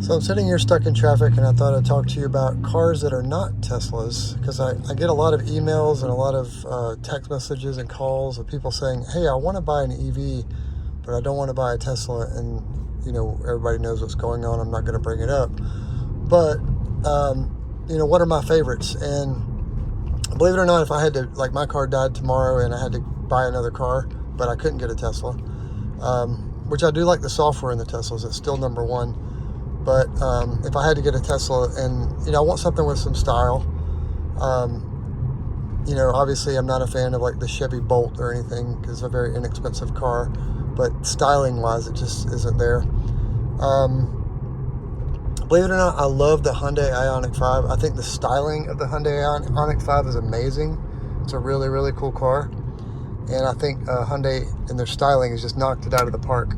So I'm sitting here stuck in traffic, and I thought I'd talk to you about cars that are not Teslas, because I get a lot of emails and a lot of text messages and calls of people saying, hey, I want to buy an EV, but I don't want to buy a Tesla. And, everybody knows what's going on. I'm not going to bring it up. But, what are my favorites? And believe it or not, if I had to, like, my car died tomorrow and I had to buy another car, but I couldn't get a Tesla, which I do like the software in the Teslas. It's still number one. But if I had to get a Tesla, and I want something with some style, obviously I'm not a fan of like the Chevy Bolt or anything because it's a very inexpensive car, but styling wise it just isn't there. Believe it or not, I love the Hyundai Ioniq 5. I think the styling of the Hyundai Ioniq 5 is amazing. It's a really, really cool car, and I think Hyundai and their styling has just knocked it out of the park.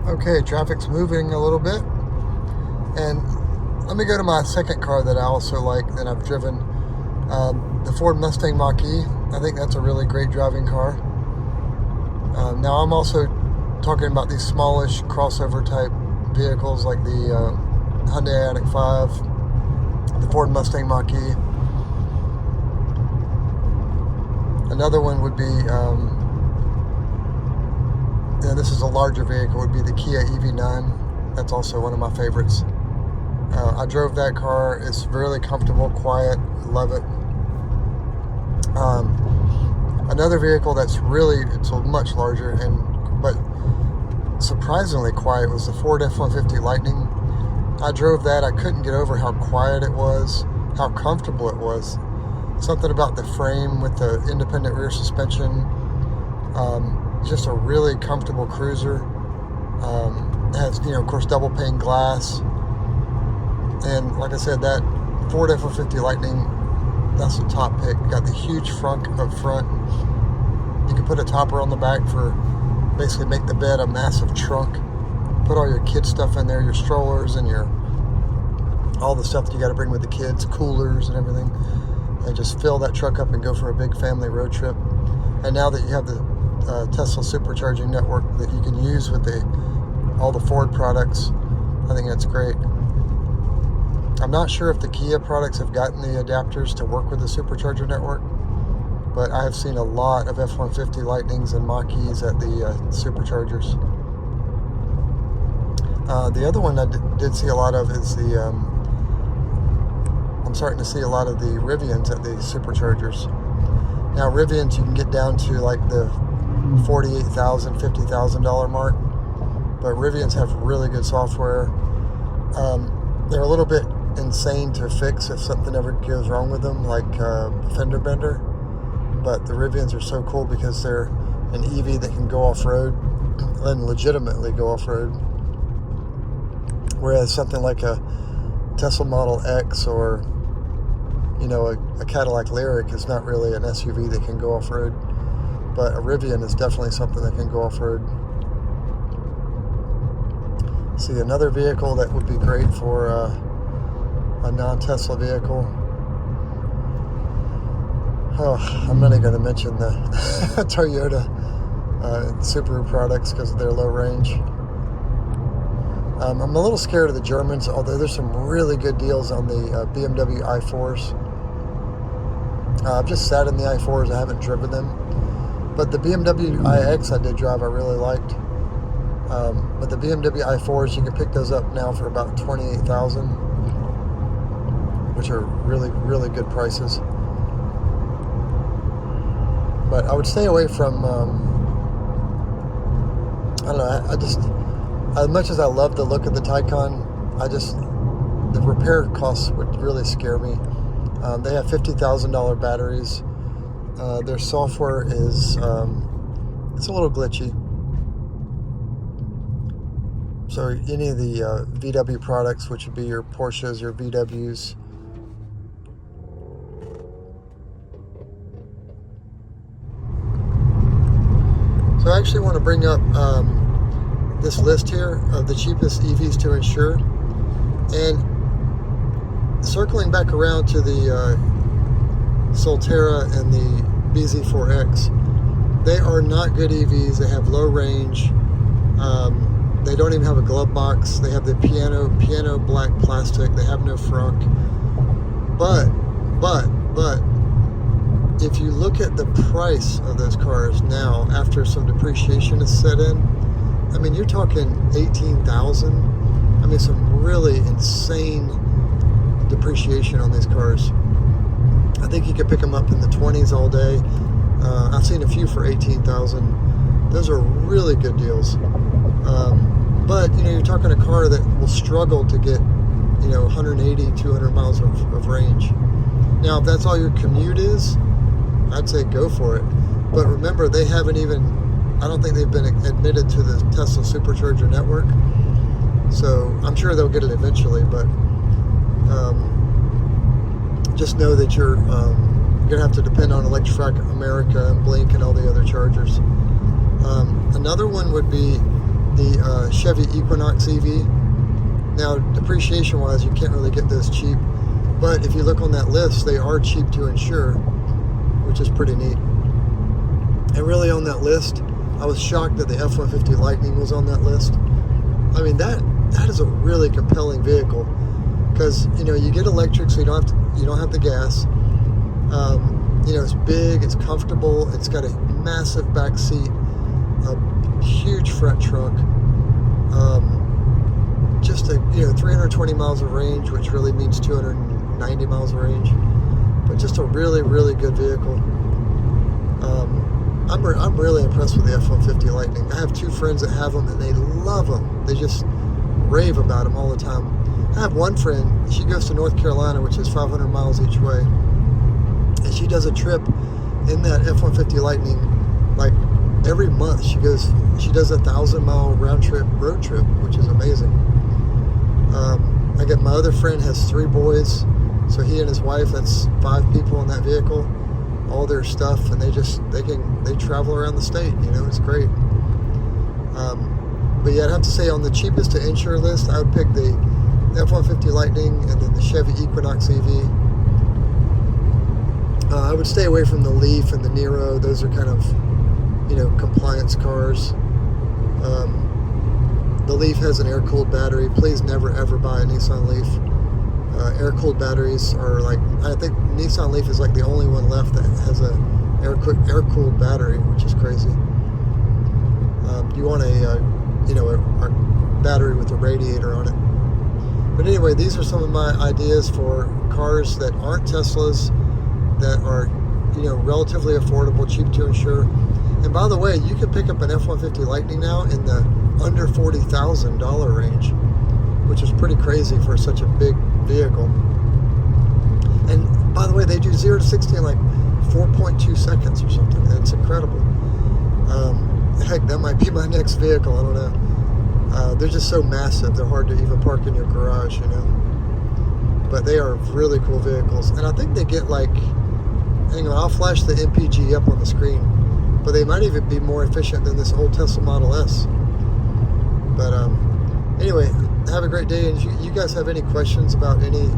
Okay, traffic's moving a little bit, and let me go to my second car that I also like that I've driven, the Ford Mustang Mach-E. I think that's a really great driving car. Now I'm also talking about these smallish crossover type vehicles like the Hyundai Ioniq 5, the Ford Mustang Mach-E. Another one would be this is a larger vehicle, would be the Kia EV9. That's also one of my favorites. I drove that car. It's really comfortable, quiet, love it. Another vehicle that's it's much larger but surprisingly quiet was the Ford F-150 Lightning. I drove that. I couldn't get over how quiet it was, how comfortable it was. Something about the frame with the independent rear suspension. Just a really comfortable cruiser. It has, of course, double pane glass. And like I said, that Ford F-150 Lightning, that's the top pick. Got the huge frunk up front. You can put a topper on the back for basically make the bed a massive trunk. Put all your kids' stuff in there, your strollers and all the stuff that you got to bring with the kids, coolers and everything. And just fill that truck up and go for a big family road trip. And now that you have the Tesla supercharging network that you can use with all the Ford products, I think that's great. I'm not sure if the Kia products have gotten the adapters to work with the supercharger network, but I have seen a lot of F-150 Lightnings and Mach-E's at the superchargers. The other one I did see a lot of is I'm starting to see a lot of the Rivians at the superchargers. Now Rivians you can get down to like the $48,000, $50,000 mark, but Rivians have really good software. They're a little bit insane to fix if something ever goes wrong with them, like fender bender, but the Rivians are so cool because they're an EV that can go off-road and legitimately go off-road, whereas something like a Tesla Model X or a Cadillac Lyriq is not really an SUV that can go off-road. But a Rivian is definitely something that can go off-road. See, another vehicle that would be great for a non-Tesla vehicle. Oh, I'm not even going to mention the Toyota Subaru products because of their low range. I'm a little scared of the Germans, although there's some really good deals on the BMW i4s. I've just sat in the i4s. I haven't driven them. But the BMW iX I did drive, I really liked. But the BMW i4s, you can pick those up now for about $28,000, which are really, really good prices. But I would stay away from, I don't know, as much as I love the look of the Taycan, the repair costs would really scare me. They have $50,000 batteries. Their software is it's a little glitchy. So any of the VW products, which would be your Porsches, your VWs, so I actually want to bring up this list here of the cheapest EVs to insure, and circling back around to the Solterra and the BZ4X. They are not good EVs. They have low range. They don't even have a glove box. They have the piano black plastic. They have no frunk. But if you look at the price of those cars now, after some depreciation is set in, I mean, you're talking $18,000. I mean, some really insane depreciation on these cars. I think you could pick them up in the 20s all day. I've seen a few for $18,000. Those are really good deals. But, you know, you're talking a car that will struggle to get, you know, 180, 200 miles of range. Now, if that's all your commute is, I'd say go for it. But remember, they haven't even, I don't think they've been admitted to the Tesla Supercharger network. So I'm sure they'll get it eventually, but just know that you're going to have to depend on Electrify America and Blink and all the other chargers. Another one would be the Chevy Equinox EV. Now, depreciation-wise, you can't really get those cheap, but if you look on that list, they are cheap to insure, which is pretty neat. And really on that list, I was shocked that the F-150 Lightning was on that list. I mean, that is a really compelling vehicle, because, you know, you get electric, so you don't have the gas. You know, it's big, it's comfortable, it's got a massive back seat, a huge front trunk, just a, you know, 320 miles of range, which really means 290 miles of range, but just a really, really good vehicle. I'm really impressed with the F-150 Lightning. I have two friends that have them, and they love them. They just rave about them all the time. I have one friend, she goes to North Carolina, which is 500 miles each way, and she does a trip in that F-150 Lightning, like every month. She does a 1,000-mile road trip, which is amazing. I get my other friend has 3 boys, so he and his wife, that's 5 people in that vehicle, all their stuff, and they travel around the state. You know, it's great. But yeah, I'd have to say on the cheapest to insure list, I would pick the F-150 Lightning and then the Chevy Equinox EV. I would stay away from the Leaf and the Nero. Those are kind of, you know, compliance cars. The Leaf has an air-cooled battery. Please never ever buy a Nissan Leaf. Air-cooled batteries are like, I think Nissan Leaf is like the only one left that has a air-cooled battery, which is crazy. You want a battery with a radiator on it. But anyway, these are some of my ideas for cars that aren't Teslas, that are, you know, relatively affordable, cheap to insure. And by the way, you can pick up an F-150 Lightning now in the under $40,000 range, which is pretty crazy for such a big vehicle. And by the way, they do 0 to 60 in like 4.2 seconds or something. It's incredible. Heck, that might be my next vehicle. I don't know. They're just so massive. They're hard to even park in your garage, you know. But they are really cool vehicles. And I think they get like, hang on, I'll flash the MPG up on the screen. But they might even be more efficient than this old Tesla Model S. But anyway, have a great day. And if you guys have any questions about any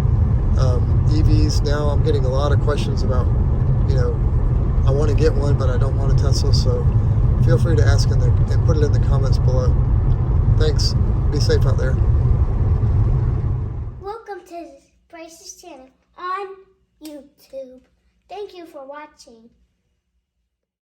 EVs now, I'm getting a lot of questions about, you know, I want to get one, but I don't want a Tesla. So feel free to ask and put it in the comments below. Thanks. Be safe out there. Welcome to Bryce's channel on YouTube. Thank you for watching.